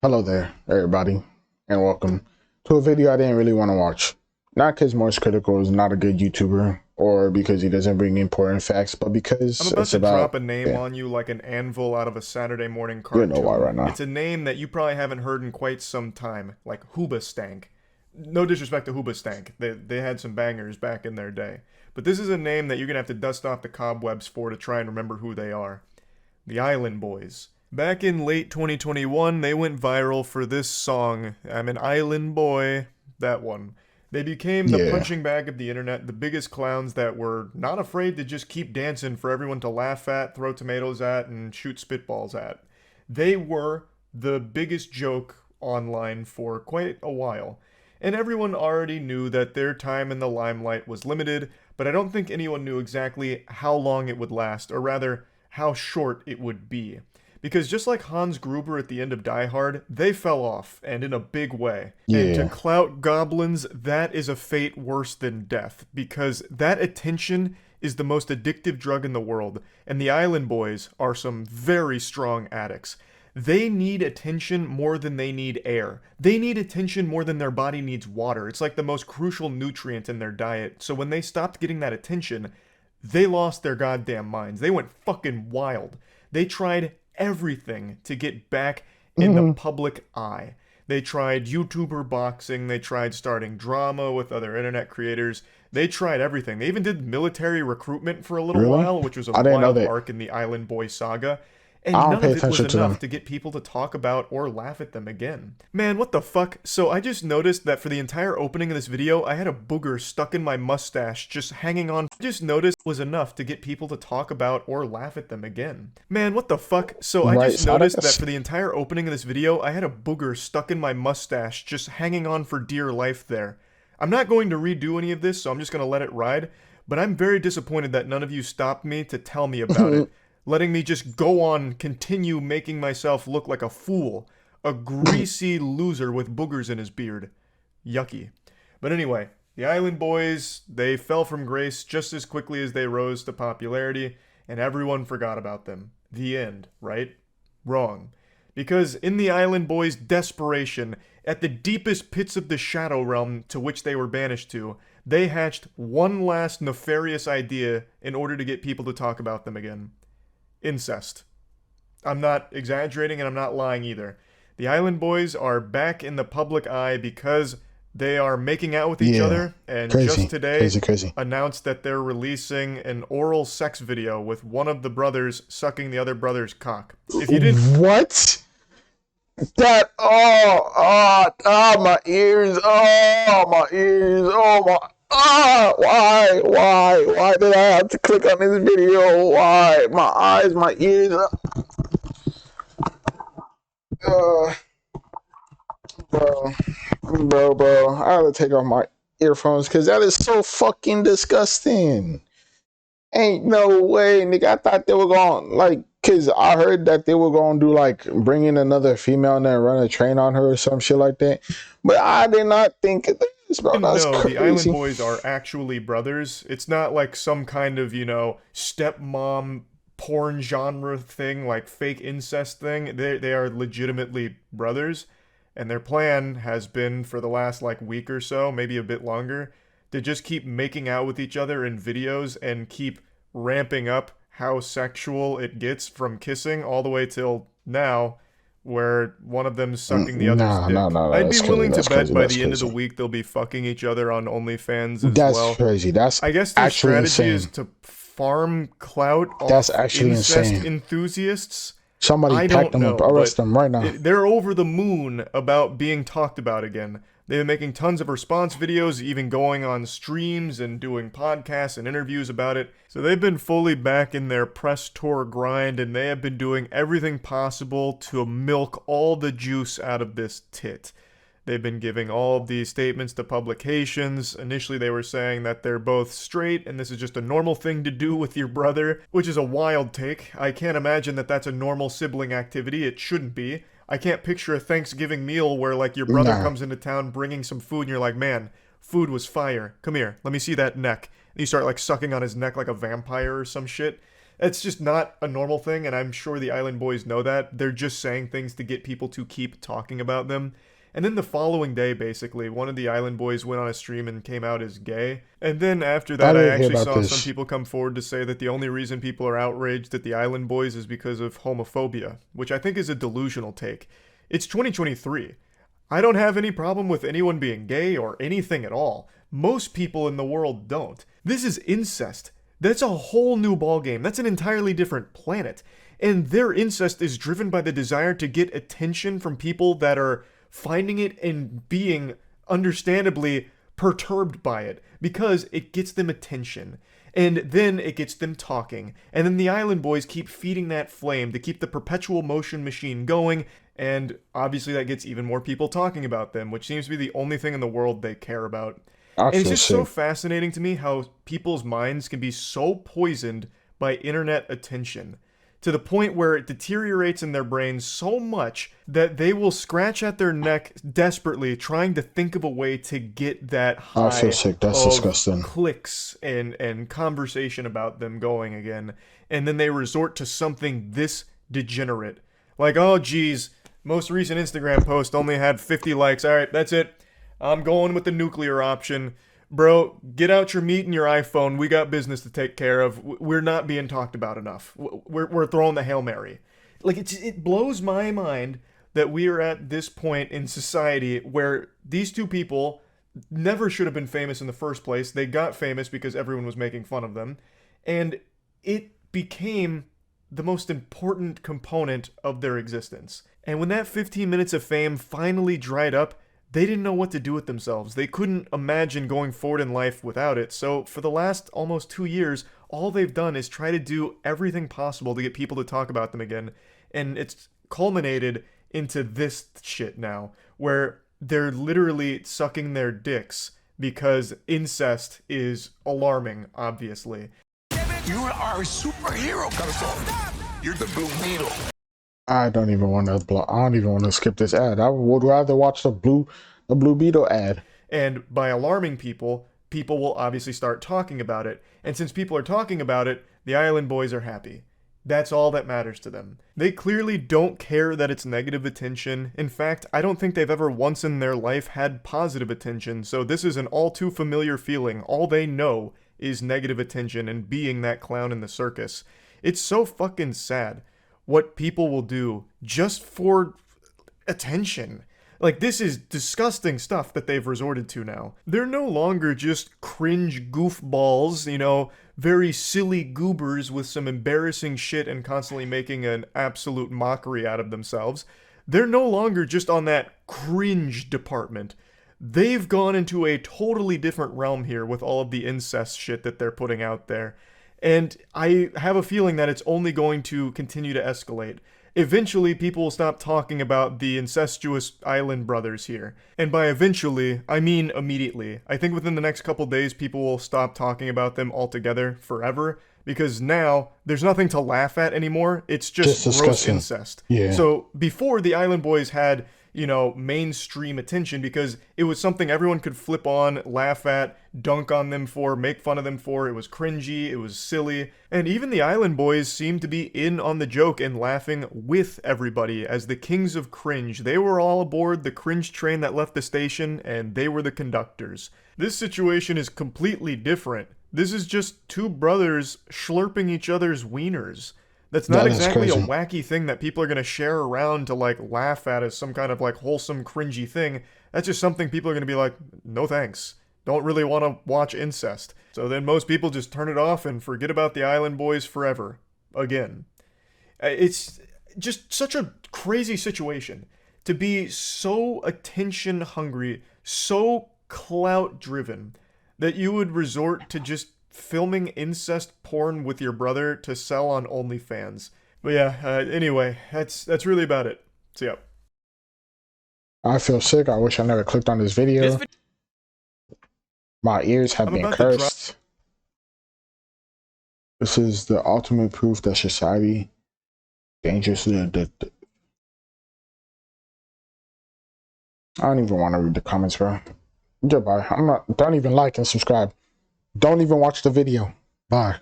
Hello there, everybody, and welcome to a video I didn't really want to watch. Not because Morse Critical is not a good YouTuber, or because he doesn't bring important facts, but I'm because about it's to drop about, a name yeah, on you like an anvil out of a Saturday morning you know why cartoon. right now. It's a name that you probably haven't heard in quite some time, like Hoobastank. No disrespect to Hoobastank, they had some bangers back in their day. But this is a name that you're gonna have to dust off the cobwebs for to try and remember who they are. The Island Boys. Back in late 2021, they went viral for this song, I'm an Island Boy, that one. They became the Yeah, punching bag of the internet, the biggest clowns that were not afraid to just keep dancing for everyone to laugh at, throw tomatoes at, and shoot spitballs at. They were the biggest joke online for quite a while. And everyone already knew that their time in the limelight was limited, but I don't think anyone knew exactly how long it would last, or rather, how short it would be. Because just like Hans Gruber at the end of Die Hard, they fell off, and in a big way. And to yeah. clout goblins, that is a fate worse than death, because that attention is the most addictive drug in the world, and the Island Boys are some very strong addicts. They need attention more than they need air. They need attention more than their body needs water. It's like the most crucial nutrient in their diet. So when they stopped getting that attention, they lost their goddamn minds. They went fucking wild. They tried everything to get back in the Mm-hmm. public eye. They tried YouTuber boxing, they tried starting drama with other internet creators. They tried everything. They even did military recruitment for a little Really? while, which was a I didn't know wild that. arc in the Island Boy saga. I And don't none pay of it was attention to enough them. to get people to talk about or laugh at them again. Man, what the fuck? So I just noticed that for the entire opening of this video, I had a booger stuck in my mustache just hanging on. Just noticed was enough to get people to talk about or laugh at them again. Man, what the fuck? So I Right, just so noticed that that's for the entire opening of this video, I had a booger stuck in my mustache just hanging on for dear life there. I'm not going to redo any of this, so I'm just going to let it ride, but I'm very disappointed that none of you stopped me to tell me about it, letting me just go on, continue making myself look like a fool, a greasy loser with boogers in his beard. Yucky. But anyway, the Island Boys, they fell from grace just as quickly as they rose to popularity, and everyone forgot about them. The end, right? Wrong. Because in the Island Boys' desperation, at the deepest pits of the Shadow Realm to which they were banished to, they hatched one last nefarious idea in order to get people to talk about them again. Incest. I'm not exaggerating and I'm not lying either. The Island Boys are back in the public eye because they are making out with each yeah, other, and just crazy, today crazy, crazy. announced that they're releasing an oral sex video with one of the brothers sucking the other brother's cock. If you didn't What? That my ears, my ears, my why did I have to click on this video? Why my eyes, my ears, uh, bro, bro, I had to take off my earphones because that is so fucking disgusting. Ain't no way, nigga. I thought they were going like, cause I heard that they were gonna do like bring in another female and then run a train on her or some shit like that. But I did not think of this, bro. That's know, the Island crazy. Boys are actually brothers. It's not like some kind of, stepmom porn genre thing, like fake incest thing. They are legitimately brothers. And their plan has been for the last like week or so, maybe a bit longer, to just keep making out with each other in videos and keep ramping up how sexual it gets from kissing all the way till now, where one of them's sucking the other's Nah, nah, dick. nah, nah. I'd be That's crazy. willing to That's bet crazy. by That's the end of the crazy. week they'll be fucking each other on OnlyFans as That's well. crazy. That's I guess their actually strategy is insane. to farm clout That's off actually incest insane. enthusiasts. Somebody I pack don't them up, know, arrest but them right now. they're over the moon about being talked about again. They've been making tons of response videos, even going on streams and doing podcasts and interviews about it. So they've been fully back in their press tour grind, and they have been doing everything possible to milk all the juice out of this tit. They've been giving all of these statements to publications. Initially, they were saying that they're both straight and this is just a normal thing to do with your brother, which is a wild take. I can't imagine that that's a normal sibling activity. It shouldn't be. I can't picture a Thanksgiving meal where, like, your brother Nah. comes into town bringing some food and you're like, man, food was fire. Come here, let me see that neck. And you start, like, sucking on his neck like a vampire or some shit. That's just not a normal thing, and I'm sure the Island Boys know that. They're just saying things to get people to keep talking about them. And then the following day, basically, one of the Island Boys went on a stream and came out as gay. And then after I that, I didn't hear actually about saw some this. people come forward to say that the only reason people are outraged at the Island Boys is because of homophobia, which I think is a delusional take. It's 2023. I don't have any problem with anyone being gay or anything at all. Most people in the world don't. This is incest. That's a whole new ballgame. That's an entirely different planet. And their incest is driven by the desire to get attention from people that are finding it and being understandably perturbed by it because it gets them attention. And then it gets them talking. And then the Island Boys keep feeding that flame to keep the perpetual motion machine going. And obviously that gets even more people talking about them, which seems to be the only thing in the world they care about. I And it's feel just so sick. fascinating to me how people's minds can be so poisoned by internet attention to the point where it deteriorates in their brains so much that they will scratch at their neck desperately trying to think of a way to get that I feel high sick. That's of disgusting. clicks and conversation about them going again. And then they resort to something this degenerate. Like, oh geez, most recent Instagram post only had 50 likes. All right, that's it. I'm going with the nuclear option. Bro, get out your meat and your iPhone. We got business to take care of. We're not being talked about enough. We're throwing the Hail Mary. Like, it blows my mind that we are at this point in society where these two people never should have been famous in the first place. They got famous because everyone was making fun of them. And it became the most important component of their existence. And when that 15 minutes of fame finally dried up, they didn't know what to do with themselves. They couldn't imagine going forward in life without it. So for the last almost 2 years, all they've done is try to do everything possible to get people to talk about them again. And it's culminated into this shit now, where they're literally sucking their dicks because incest is alarming, obviously. You are a superhero, Corazon. You're the Blue Beetle. I don't even want to. I don't even want to skip this ad. I would rather watch the Blue Beetle ad. And by alarming people, people will obviously start talking about it. And since people are talking about it, the Island Boys are happy. That's all that matters to them. They clearly don't care that it's negative attention. In fact, I don't think they've ever once in their life had positive attention, so this is an all too familiar feeling. All they know is negative attention and being that clown in the circus. It's so fucking sad what people will do just for attention. Like, this is disgusting stuff that they've resorted to now. They're no longer just cringe goofballs, very silly goobers with some embarrassing shit and constantly making an absolute mockery out of themselves. They're no longer just on that cringe department. They've gone into a totally different realm here with all of the incest shit that they're putting out there. And I have a feeling that it's only going to continue to escalate. Eventually, people will stop talking about the incestuous island brothers here. And by eventually, I mean immediately. I think within the next couple days, people will stop talking about them altogether forever. Because now, there's nothing to laugh at anymore. It's just gross disgusting. incest. Yeah. So, before the Island Boys had mainstream attention because it was something everyone could flip on, laugh at, dunk on them for, make fun of them for. It was cringy, it was silly, and even the Island Boys seemed to be in on the joke and laughing with everybody as the kings of cringe. They were all aboard the cringe train that left the station, and they were the conductors. This situation is completely different. This is just two brothers slurping each other's wieners. That's not exactly a wacky thing that people are going to share around to, laugh at as some kind of, wholesome, cringy thing. That's just something people are going to be like, no thanks. Don't really want to watch incest. So then most people just turn it off and forget about the Island Boys forever. Again. It's just such a crazy situation. To be so attention hungry, so clout driven, that you would resort to just filming incest porn with your brother to sell on OnlyFans. But yeah, anyway, that's really about it. So yeah. I feel sick. I wish I never clicked on this video. My ears have been cursed. This is the ultimate proof that society dangerously addicted. I don't even want to read the comments, bro. Goodbye. Don't even like and subscribe. Don't even watch the video. Bye.